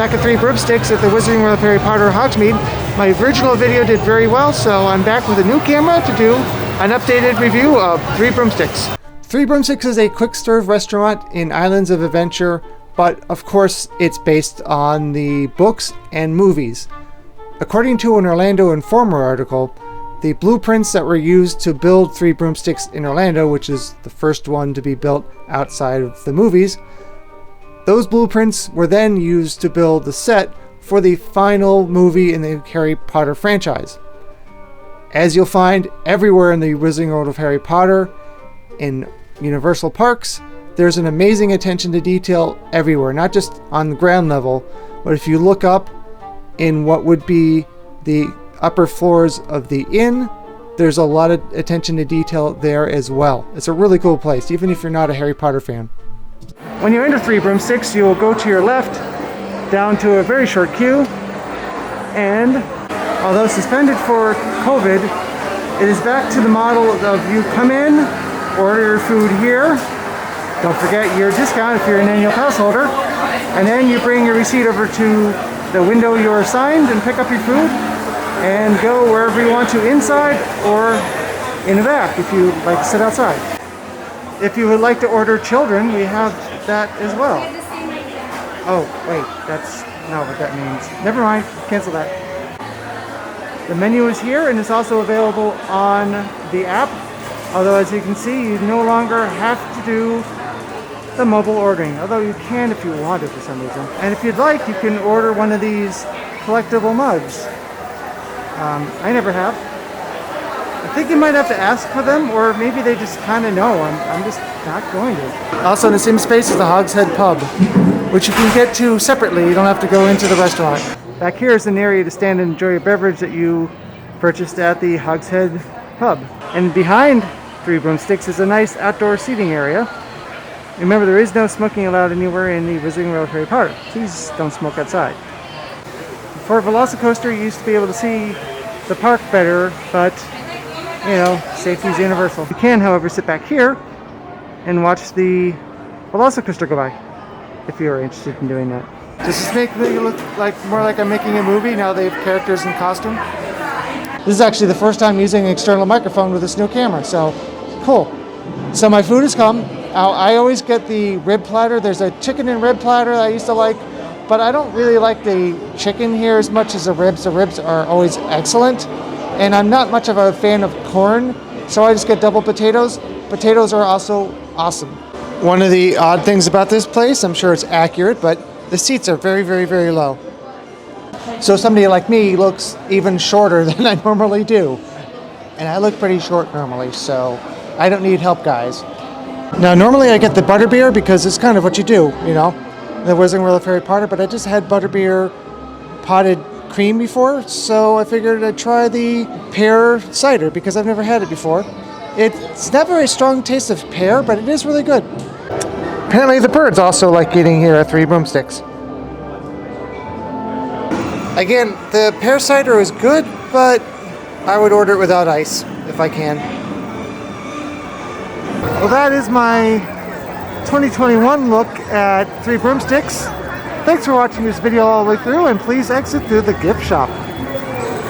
Back at Three Broomsticks at the Wizarding World of Harry Potter Hogsmeade. My original video did very well, so I'm back with a new camera to do an updated review of Three Broomsticks. Three Broomsticks is a quick-serve restaurant in Islands of Adventure, but of course it's based on the books and movies. According to an Orlando Informer article, the blueprints that were used to build Three Broomsticks in Orlando, which is the first one to be built outside of the movies, those blueprints were then used to build the set for the final movie in the Harry Potter franchise. As you'll find everywhere in the Wizarding World of Harry Potter, in Universal Parks, there's an amazing attention to detail everywhere, not just on the ground level, but if you look up in what would be the upper floors of the inn, there's a lot of attention to detail there as well. It's a really cool place, even if you're not a Harry Potter fan. When you enter Three Broomsticks, you will go to your left, down to a very short queue, and although suspended for COVID, it is back to the model of you come in, order your food here, don't forget your discount if you're an annual pass holder, and then you bring your receipt over to the window you're assigned and pick up your food and go wherever you want to, inside or in the back if you like to sit outside. If you would like to order children, we have that as well. Oh, wait, that's not what that means. Never mind, cancel that. The menu is here and it's also available on the app. Although as you can see, you no longer have to do the mobile ordering, although you can if you want it for some reason. And if you'd like, you can order one of these collectible mugs. I never have. I think you might have to ask for them, or maybe they just kind of know. I'm just not going to. Also in the same space is the Hogshead Pub, which you can get to separately. You don't have to go into the restaurant. Back here is an area to stand and enjoy a beverage that you purchased at the Hogshead Pub. And behind Three Broomsticks is a nice outdoor seating area. Remember, there is no smoking allowed anywhere in the Wizarding World of Harry Potter. Please don't smoke outside. For a Velocicoaster, you used to be able to see the park better, but, you know, safety is universal. You can, however, sit back here and watch the Velocicoaster go by, if you are interested in doing that. Does this make me look more like I'm making a movie now they have characters in costume? This is actually the first time using an external microphone with this new camera, so cool. So my food has come. I always get the rib platter. There's a chicken and rib platter that I used to like, but I don't really like the chicken here as much as the ribs. The ribs are always excellent, and I'm not much of a fan of corn, so I just get double potatoes. Potatoes are also awesome. One of the odd things about this place, I'm sure it's accurate, but the seats are very, very, very low. So somebody like me looks even shorter than I normally do. And I look pretty short normally, so I don't need help, guys. Now, normally I get the butterbeer because it's kind of what you do, you know, the Wizarding World of Harry Potter, but I just had butterbeer potted cream before, so I figured I'd try the pear cider because I've never had it before. It's not very strong taste of pear, but it is really good. Apparently the birds also like eating here at Three Broomsticks. Again, the pear cider is good, but I would order it without ice if I can. Well, that is my 2021 look at Three Broomsticks. Thanks for watching this video all the way through, and please exit through the gift shop.